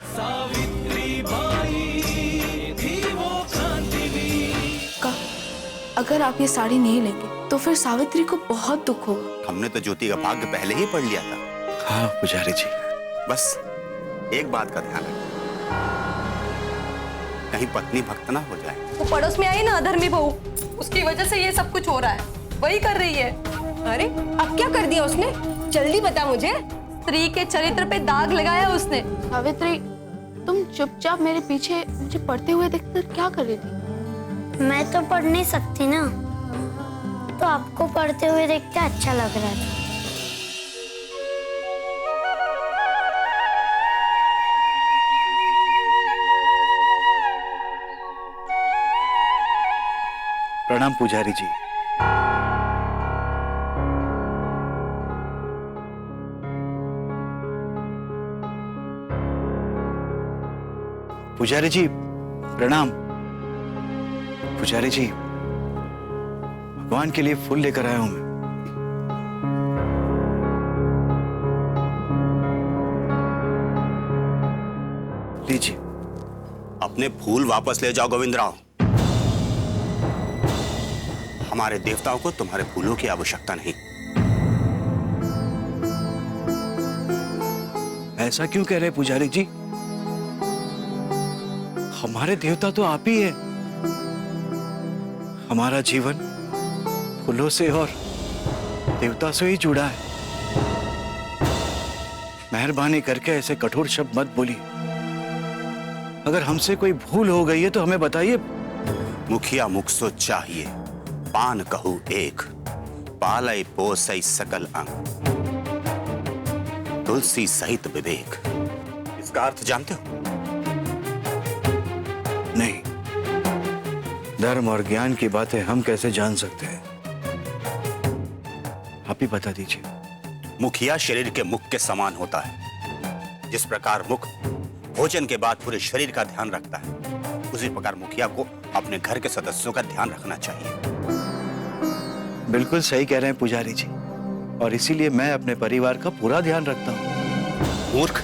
Savitri by थी वो क्रांतिवीर। का अगर आप ये साड़ी नहीं लेंगे तो फिर सावित्री को बहुत दुख होगा। हमने तो ज्योति का भाग्य पहले ही पढ़ लिया था। हाँ पुजारी जी। बस एक बात का ध्यान रखें, कहीं पत्नी भक्त ना हो जाए। वो पड़ोस में आई ना अधर्मी बहू, उसकी वजह से ये सब कुछ हो रहा है, वही कर रही है। अरे अब क्या कर दिया उसने? जल्दी बता मुझे। स्त्री के चरित्र पे दाग लगाया उसने। सावित्री, तुम चुपचाप मेरे पीछे मुझे पढ़ते हुए देखकर क्या कर रही थी? मैं तो पढ़ नहीं सकती ना, तो आपको पढ़ते हुए देख के अच्छा लग रहा था। प्रणाम पुजारी जी। पुजारी जी प्रणाम। पुजारी जी भगवान के लिए फूल लेकर आया हूं मैं। लीजिए। अपने फूल वापस ले जाओ गोविंदराव। हमारे देवताओं को तुम्हारे फूलों की आवश्यकता नहीं। ऐसा क्यों कह रहे पुजारी जी? हमारे देवता तो आप ही है। हमारा जीवन फूलों से और देवता से ही जुड़ा है। मेहरबानी करके ऐसे कठोर शब्द मत बोलिए। अगर हमसे कोई भूल हो गई है तो हमें बताइए। मुखिया मुख सो चाहिए, पान कहू एक, पालय पोसई सकल अंग, तुलसी सहित विवेक। इसका अर्थ जानते हो? नहीं, धर्म और ज्ञान की बातें हम कैसे जान सकते हैं? आप ही बता दीजिए। मुखिया शरीर के मुख के समान होता है। जिस प्रकार मुख भोजन के बाद पूरे शरीर का ध्यान रखता है, उसी प्रकार मुखिया को अपने घर के सदस्यों का ध्यान रखना चाहिए। बिल्कुल सही कह रहे हैं पुजारी जी, और इसीलिए मैं अपने परिवार का पूरा ध्यान रखता हूँ। मूर्ख,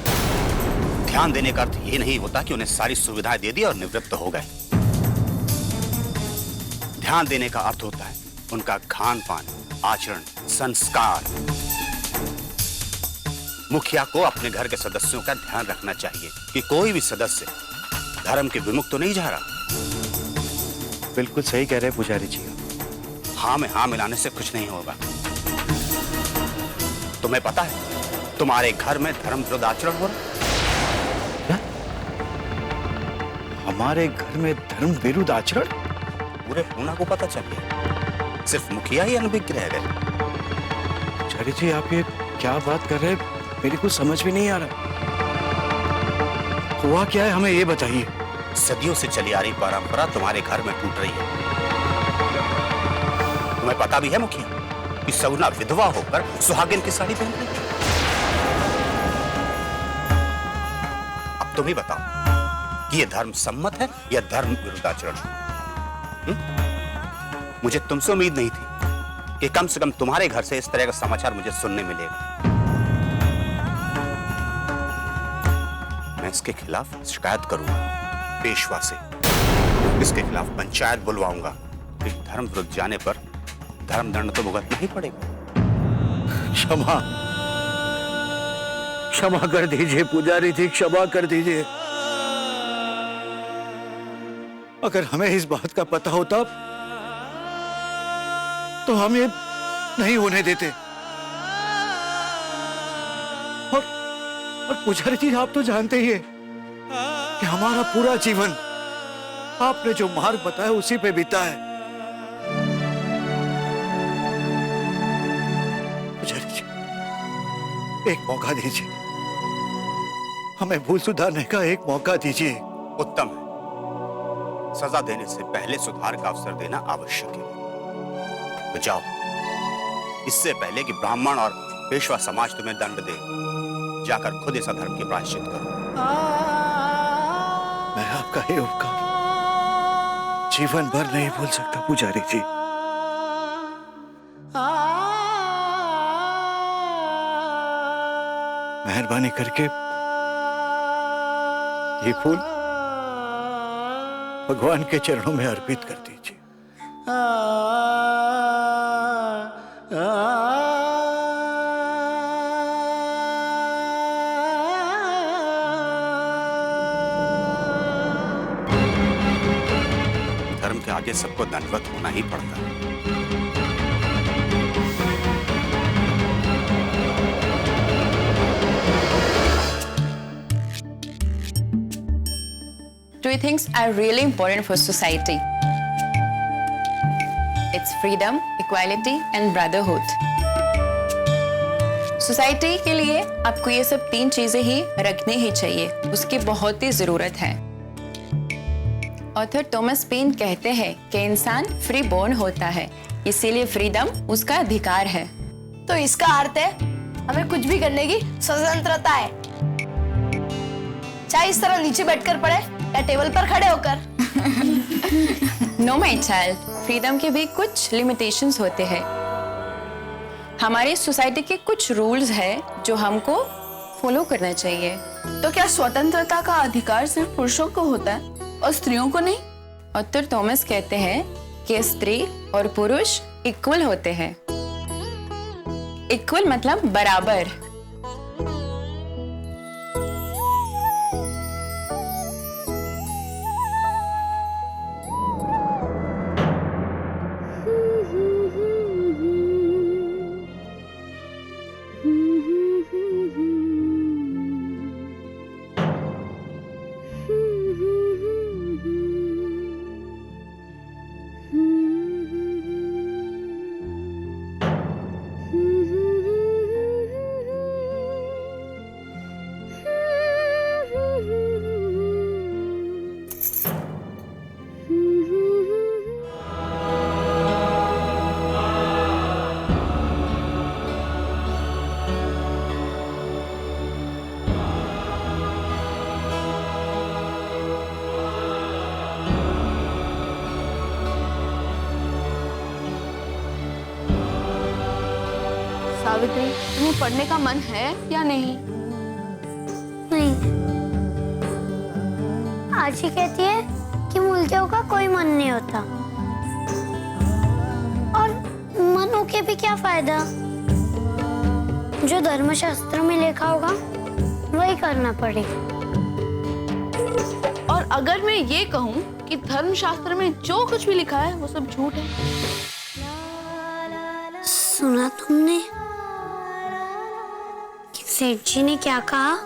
ध्यान देने का अर्थ ये नहीं होता कि उन्हें सारी सुविधाएं दे दी और निवृत्त हो गए। ध्यान देने का अर्थ होता है उनका खान पान, आचरण, संस्कार। मुखिया को अपने घर के सदस्यों का ध्यान रखना चाहिए कि कोई भी सदस्य धर्म के विमुख तो नहीं जा रहा। बिल्कुल सही कह रहे हैं पुजारी जी। हाँ में हाँ मिलाने से कुछ नहीं होगा। तुम्हें पता है तुम्हारे घर में धर्म विरुद्ध आचरण हो रहा है? हमारे घर में धर्म विरुद्ध आचरण? पूरे पूना को पता चल गया, सिर्फ मुखिया ही अनभिज्ञ रह गए। पुजारी जी आप ये क्या बात कर रहे हैं? मेरी कुछ समझ भी नहीं आ रहा। हुआ क्या है, हमें ये बताइए। सदियों से चली आ रही परंपरा तुम्हारे घर में टूट रही है। तुम्हें पता भी है मुखिया कि सगुना विधवा होकर सुहागिन की साड़ी पहन रही है। अब तुम ही बताओ कि यह धर्म सम्मत है या धर्म विरुद्ध आचरण? मुझे तुमसे उम्मीद नहीं थी कि कम से कम तुम्हारे घर से इस तरह का समाचार मुझे सुनने मिलेगा। मैं इसके खिलाफ शिकायत करूंगा पेशवा से। इसके खिलाफ पंचायत बुलवाऊंगा। फिर धर्म विरुद्ध जाने पर धर्म दंड तो भुगतना ही पड़ेगा। क्षमा क्षमा कर दीजिए पुजारी जी, क्षमा कर दीजिए। अगर हमें इस बात का पता होता तो हम ये नहीं होने देते। और पुजारी जी आप तो जानते ही हैं कि हमारा पूरा जीवन आपने जो मार्ग बताया उसी पे बीता है। पुजारी जी एक मौका दीजिए, हमें भूल सुधारने का एक मौका दीजिए। उत्तम है। सजा देने से पहले सुधार का अवसर देना आवश्यक है। तो जाओ, इससे पहले कि ब्राह्मण और पेशवा समाज तुम्हें दंड दे, जाकर खुद इस अधर्म की प्रायश्चित करो। मैं आपका ये उपकार जीवन भर नहीं भूल सकता पुजारी जी। मेहरबानी करके ये फूल भगवान के चरणों में अर्पित कर दीजिए। धर्म के आगे सबको दंडवत होना ही पड़ता है। Three things are really important for society. It's freedom, equality and brotherhood. Society के लिए आपको ये सब 3 चीजें ही रखनी ही चाहिए, उसकी बहुत ही जरूरत है। ऑथर थॉमस पेन कहते हैं कि इंसान फ्री बोर्न होता है, इसीलिए फ्रीडम उसका अधिकार है। तो इसका अर्थ है हमें कुछ भी करने की स्वतंत्रता है, चाहे इस तरह नीचे बैठकर पढ़े या टेबल पर खड़े होकर। नो माय चाइल्ड, फ्रीडम के भी कुछ लिमिटेशंस होते हैं। हमारी सोसाइटी के कुछ रूल्स हैं जो हमको फॉलो करना चाहिए। तो क्या स्वतंत्रता का अधिकार सिर्फ पुरुषों को होता है और स्त्रियों को नहीं? ऑथर थॉमस कहते हैं कि स्त्री और पुरुष इक्वल होते हैं। इक्वल मतलब बराबर। सावित्री, तुम्हें पढ़ने का मन है या नहीं? नहीं, आज ही कहती है कि मूर्तियों का कोई मन नहीं होता, और मन होके भी क्या फायदा? जो धर्मशास्त्र में लिखा होगा वही करना पड़ेगा। और अगर मैं ये कहूँ कि धर्मशास्त्र में जो कुछ भी लिखा है वो सब झूठ है? सुना तुमने कि सेठ जी ने क्या कहा?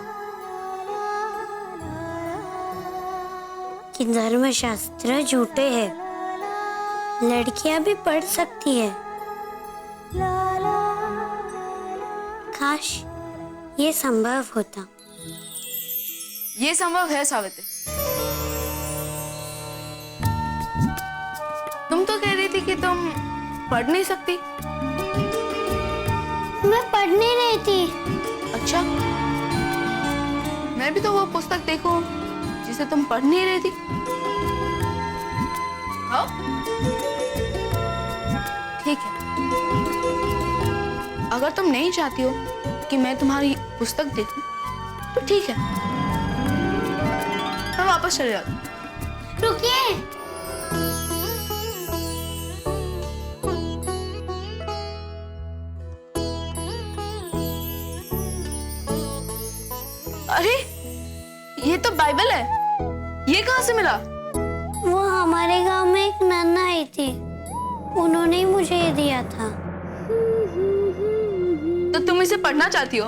कि धर्मशास्त्र झूठे हैं, लड़कियां भी पढ़ सकती है। काश ये संभव होता। ये संभव है सावित्री। तुम तो कह रही थी कि तुम पढ़ नहीं सकती। मैं पढ़ नहीं रही थी। अच्छा, मैं भी तो वो पुस्तक देखूं जिसे तुम पढ़ नहीं रही थी। हाँ? ठीक है, अगर तुम नहीं चाहती हो कि मैं तुम्हारी पुस्तक देखूं तो ठीक है, मैं वापस चले जाती हूँ। रुकिए, अरे ये तो बाइबल है, ये कहाँ से मिला? वो हमारे गांव में एक नन्ना आई थी, उन्होंने ही मुझे ये दिया था। तो तुम इसे पढ़ना चाहती हो,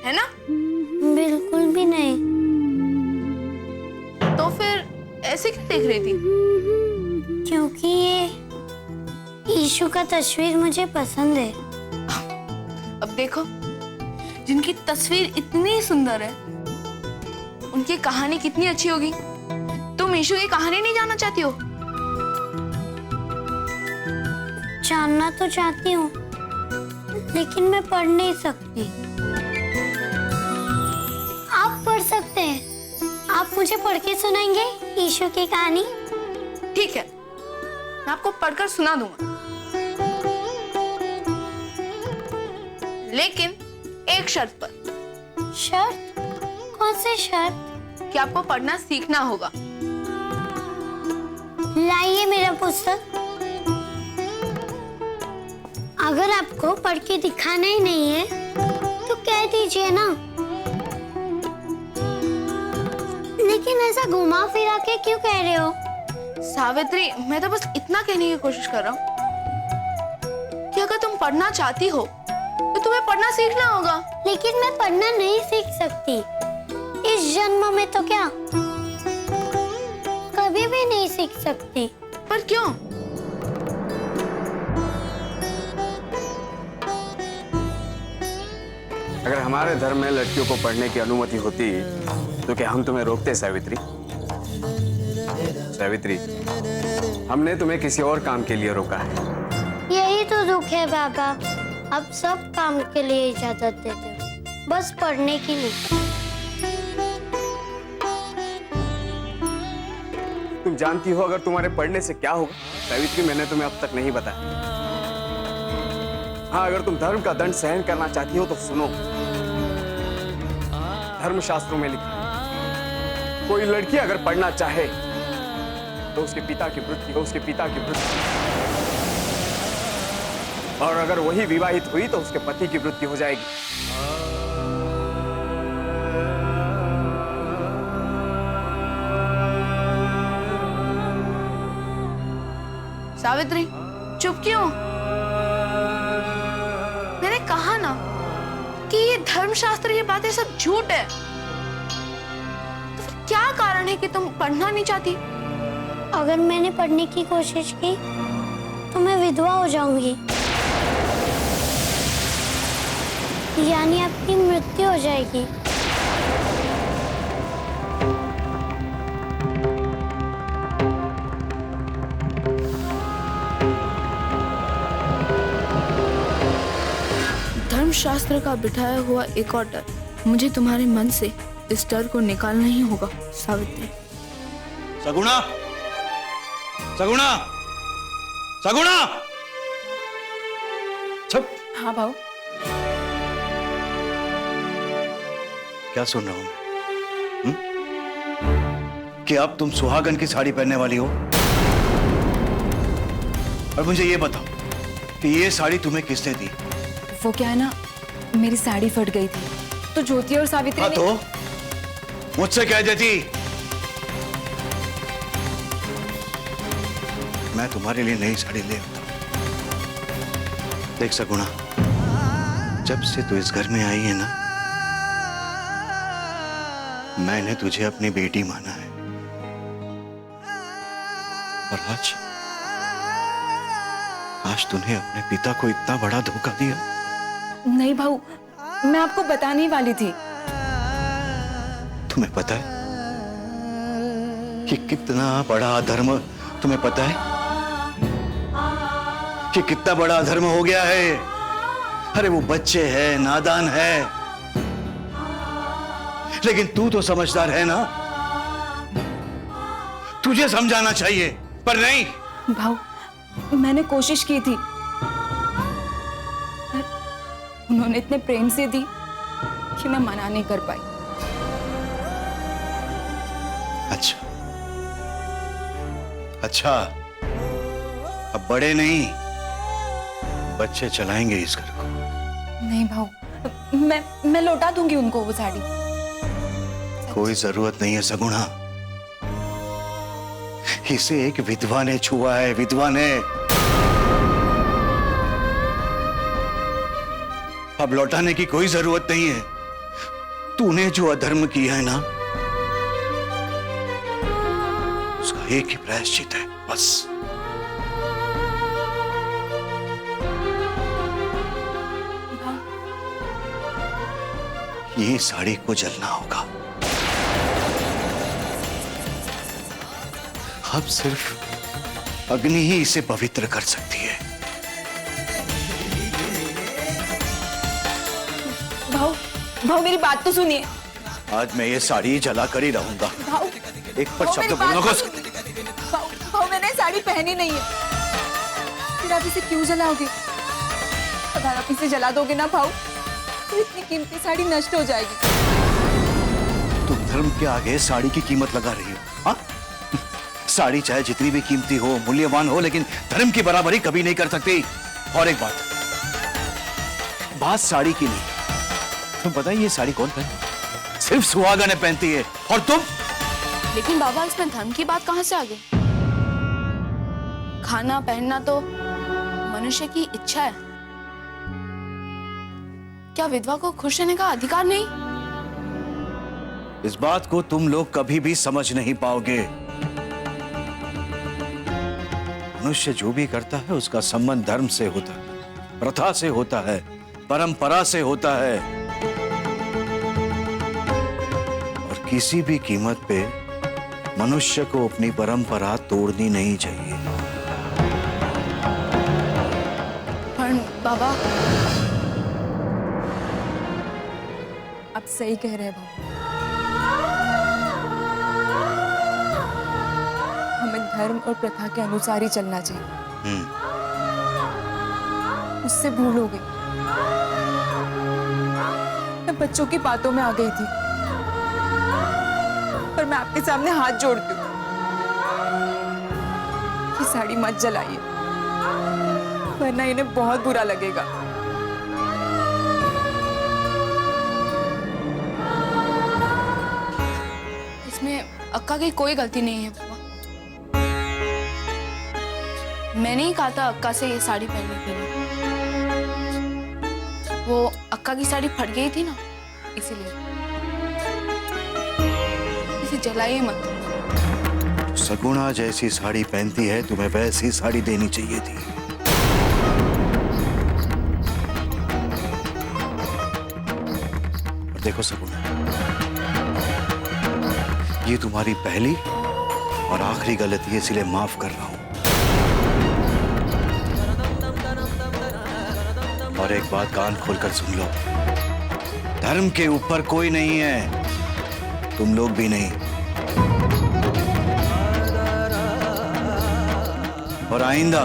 है ना? बिल्कुल भी नहीं। तो फिर ऐसे क्यों देख रही थी? क्योंकि ये यीशु का तस्वीर मुझे पसंद है। अब देखो, जिनकी तस्वीर इतनी सुंदर है उनकी कहानी कितनी अच्छी होगी। तुम यीशु की कहानी नहीं जानना चाहती हो? जानना तो चाहती हूँ, लेकिन मैं पढ़ नहीं सकती। आप पढ़ सकते हैं, आप मुझे पढ़ के सुनाएंगे यीशु की कहानी? ठीक है, मैं आपको पढ़कर सुना दूंगा, लेकिन एक शर्त पर। शर्त? कौन सी शर्त? कि आपको पढ़ना सीखना होगा। लाइए मेरा पुस्तक। अगर आपको पढ़ के दिखाना ही नहीं है तो कह दीजिए ना, लेकिन ऐसा घुमा फिरा के क्यों कह रहे हो? सावित्री, मैं तो बस इतना कहने की कोशिश कर रहा हूँ कि अगर तुम पढ़ना चाहती हो तो तुम्हें पढ़ना सीखना होगा। लेकिन मैं पढ़ना नहीं सीख सकती, इस जन्म में तो क्या, कभी भी नहीं सीख सकती। पर क्यों? अगर हमारे धर्म में लड़कियों को पढ़ने की अनुमति होती तो क्या हम तुम्हें रोकते सावित्री? सावित्री, हमने तुम्हें किसी और काम के लिए रोका है। यही तो दुख है बाबा, अब सब काम के लिए इजाजत देते हो, बस पढ़ने की नहीं। तुम जानती हो अगर तुम्हारे पढ़ने से क्या होगा? सावित्री, मैंने तुम्हें अब तक नहीं बताया। हाँ, अगर तुम धर्म का दंड सहन करना चाहती हो तो सुनो, धर्मशास्त्रों में लिखा है, कोई लड़की अगर पढ़ना चाहे तो उसके पिता की मृत्यु हो, उसके पिता की मृत्यु, और अगर वही विवाहित हुई तो उसके पति की मृत्यु हो जाएगी। सावित्री, चुप क्यों? मैंने कहा ना कि ये धर्मशास्त्र, ये बातें सब झूठ है। तो फिर क्या कारण है कि तुम पढ़ना नहीं चाहती? अगर मैंने पढ़ने की कोशिश की तो मैं विधवा हो जाऊंगी, यानी आपकी मृत्यु हो जाएगी। धर्मशास्त्र का बिठाया हुआ एक और डर, मुझे तुम्हारे मन से इस डर को निकालना ही होगा सावित्री। सगुणा, सगुणा, सगुणा! सब हाँ भाऊ। क्या सुन रहा हूं मैं? कि अब तुम सुहागन की साड़ी पहनने वाली हो? और मुझे ये बताओ कि ये साड़ी तुम्हें किसने दी? वो क्या है ना, मेरी साड़ी फट गई थी तो ज्योति और सावित्री हाँ ने... तो मुझसे कह देती, मैं तुम्हारे लिए नई साड़ी ले आता। देख सगुणा, जब से तू इस घर में आई है ना, मैंने तुझे अपनी बेटी माना है, और आज तूने अपने पिता को इतना बड़ा धोखा दिया। नहीं भाऊ, मैं आपको बताने ही वाली थी। तुम्हें पता है कि कितना बड़ा अधर्म, तुम्हें पता है कि कितना बड़ा अधर्म हो गया है? अरे वो बच्चे हैं, नादान है, लेकिन तू तो समझदार है ना, तुझे समझाना चाहिए, पर नहीं। भाऊ, मैंने कोशिश की थी, पर उन्होंने इतने प्रेम से दी कि मैं मना नहीं कर पाई। अच्छा, अब बड़े नहीं, बच्चे चलाएंगे इस घर को। नहीं भाऊ, मैं लौटा दूंगी उनको वो साड़ी। कोई जरूरत नहीं है सगुणा, इसे एक विधवा ने छुआ है, विधवा ने। अब लौटाने की कोई जरूरत नहीं है। तूने जो अधर्म किया है ना, उसका एक ही प्रायश्चित है, बस। ये साड़ी को जलना होगा। अब सिर्फ अग्नि ही इसे पवित्र कर सकती है। भाऊ मेरी बात तो सुनिए। आज मैं ये साड़ी जला कर ही रहूंगा। भाऊ, एक पर भाऊ, शब्द मेरी बोलना बात को। तो सुनिए। भाऊ, मैंने साड़ी पहनी नहीं है, फिर आप इसे क्यों जलाओगे? अगर आप इसे जला दोगे ना भाऊ, तो इतनी कीमती साड़ी नष्ट हो जाएगी। तुम धर्म के आगे साड़ी की कीमत लगा रही हो? हाँ? साड़ी चाहे जितनी भी कीमती हो, मूल्यवान हो, लेकिन धर्म की बराबरी कभी नहीं कर सकती। और एक बात साड़ी की नहीं, तुम पता है ये साड़ी कौन पहनती? सिर्फ सुहागा ने पहनती है। और तुम? लेकिन बाबा, इसमें धर्म की बात कहां से आ गई? खाना पहनना तो मनुष्य की इच्छा है। क्या विधवा को खुश रहने का अधिकार नहीं? इस बात को तुम लोग कभी भी समझ नहीं पाओगे। मनुष्य जो भी करता है उसका संबंध धर्म से होता है, प्रथा से होता है, परंपरा से होता है। और किसी भी कीमत पे मनुष्य को अपनी परंपरा तोड़नी नहीं चाहिए। पर बाबा, आप सही कह रहे हैं बाबू। हमें धर्म और प्रथा के अनुसार ही चलना चाहिए। उससे भूल हो गई। मैं बच्चों की बातों में आ गई थी। पर मैं आपके सामने हाथ जोड़ती हूँ कि साड़ी मत जलाइए, वरना इन्हें बहुत बुरा लगेगा। इसमें अक्का की कोई गलती नहीं है बाबा। मैंने ही कहा था अक्का से ये साड़ी पहनने के लिए। वो अक्का की साड़ी फट गई थी ना, इसीलिए। इसे जलाइए मत। सगुणा जैसी साड़ी पहनती है, तुम्हें वैसी साड़ी देनी चाहिए थी। और देखो सगुणा, ये तुम्हारी पहली और आखिरी गलती है, इसलिए माफ कर रहा हूं। और एक बात कान खोलकर सुन लो, धर्म के ऊपर कोई नहीं है, तुम लोग भी नहीं। और आइंदा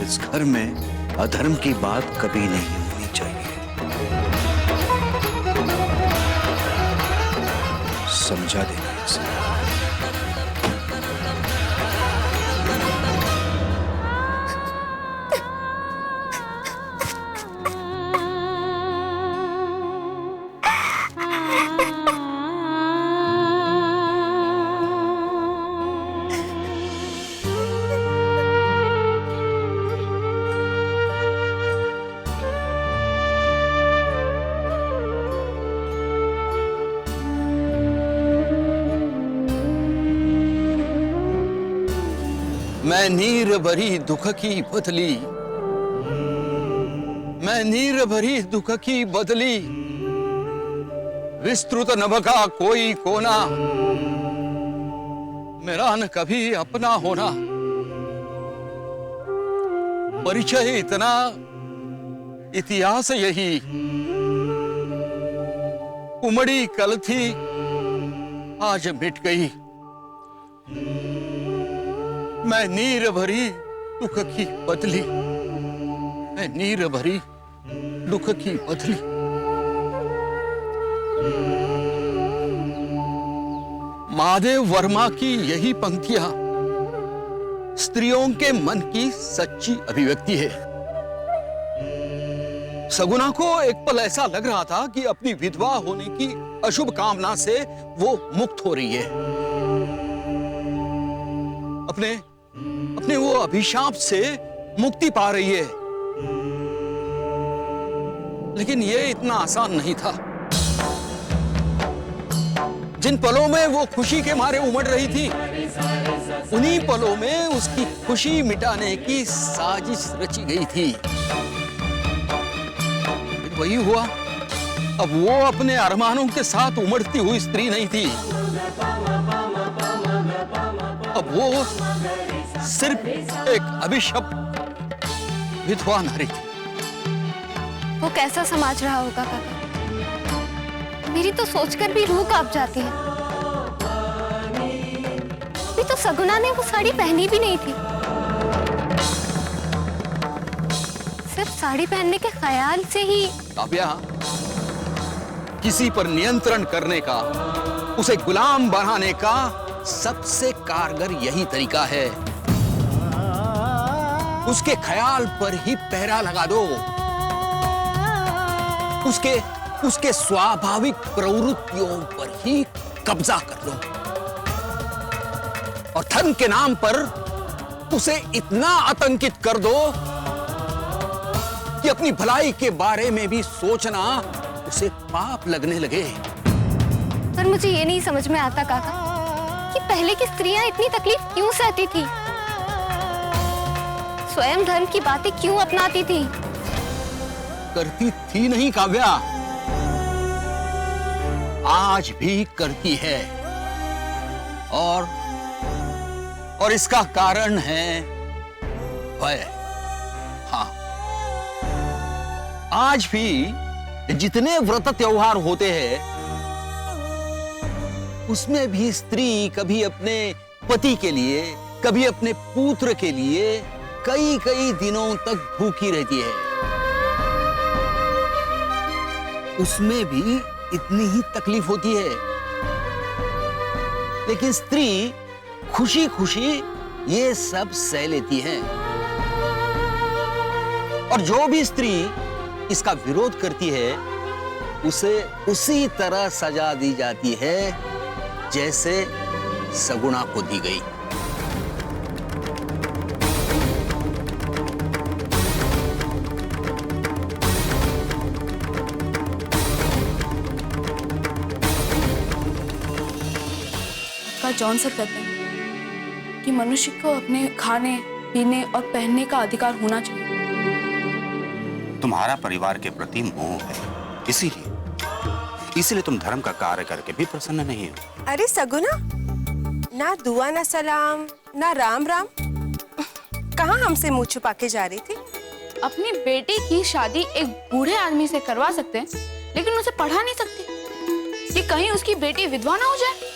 इस घर में अधर्म की बात कभी नहीं होनी चाहिए। समझा देना इसे। मैं नीर भरी दुख की बदली, मैं नीर भरी दुख की बदली, विस्तृत नभ का कोई कोना, मेरा न कभी अपना होना। परिचय इतना, इतिहास यही, उमड़ी कल थी आज मिट गई। मैं नीर भरी दुख की बदली, मैं नीर भरी दुख की बदली। महादेव वर्मा की यही पंक्तियां स्त्रियों के मन की सच्ची अभिव्यक्ति है। सगुना को एक पल ऐसा लग रहा था कि अपनी विधवा होने की अशुभ कामना से वो मुक्त हो रही है, अपने वो अभिशाप से मुक्ति पा रही है। लेकिन ये इतना आसान नहीं था। जिन पलों में वो खुशी के मारे उमड़ रही थी, उन्हीं पलों में उसकी खुशी मिटाने की साजिश रची गई थी। वही हुआ। अब वो अपने अरमानों के साथ उमड़ती हुई स्त्री नहीं थी, अब वो सिर्फ एक अभिशप्त विधवा नारी थी। वो कैसा समाज रहा होगा काका? मेरी तो सोचकर भी रूह कांप जाती है। अभी तो सगुना ने वो साड़ी पहनी भी नहीं थी। सिर्फ साड़ी पहनने के ख्याल से ही काव्या, किसी पर नियंत्रण करने का उसे गुलाम बनाने का सबसे कारगर यही तरीका है। उसके ख्याल पर ही पहरा लगा दो, उसके स्वाभाविक प्रवृत्तियों पर ही कब्जा कर लो और धर्म के नाम पर उसे इतना आतंकित कर दो कि अपनी भलाई के बारे में भी सोचना उसे पाप लगने लगे। पर मुझे ये नहीं समझ में आता काका कि पहले की स्त्रियां इतनी तकलीफ क्यों सहती थी, स्वयं धर्म की बातें क्यों अपनाती थी? करती थी नहीं काव्या, आज भी करती है। और इसका कारण है भय। हाँ, आज भी जितने व्रत त्योहार होते हैं उसमें भी स्त्री कभी अपने पति के लिए, कभी अपने पुत्र के लिए कई कई दिनों तक भूखी रहती है। उसमें भी इतनी ही तकलीफ होती है, लेकिन स्त्री खुशी खुशी ये सब सह लेती है। और जो भी स्त्री इसका विरोध करती है उसे उसी तरह सजा दी जाती है जैसे सगुणा को दी गई। जॉन सर कहते हैं कि मनुष्य को अपने खाने, पीने और पहनने का अधिकार होना चाहिए। तुम्हारा परिवार के प्रति मोह है, इसीलिए तुम धर्म का कार्य करके भी प्रसन्न नहीं हो। अरे सगुना, ना दुआ ना सलाम ना राम राम, कहाँ हमसे मुंह छुपा के जा रही थी? अपनी बेटी की शादी एक बूढ़े आदमी से करवा सकते हैं, लेकिन उसे पढ़ा नहीं सकती कि कहीं उसकी बेटी विधवा ना हो जाए।